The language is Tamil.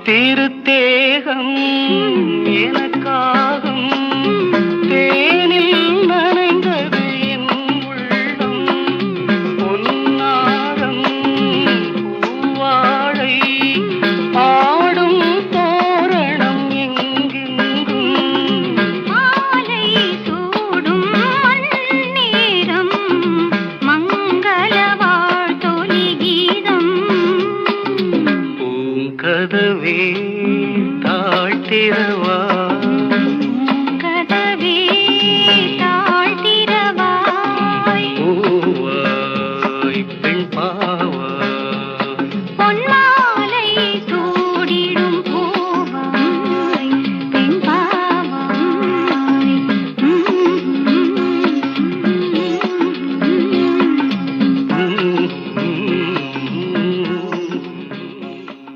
திருத்தேகம் எனக்காகும் தேனில் நனைந்தது என் உள்ளம் பொன்னாரம் பூவாழை ஆடும் தோரணம் எங்கெங்கும் மாலை சூடும் நேரம் மங்கள வாழ்த்தொலி கீதம் பூங்கதவே தாழ்த்திரவா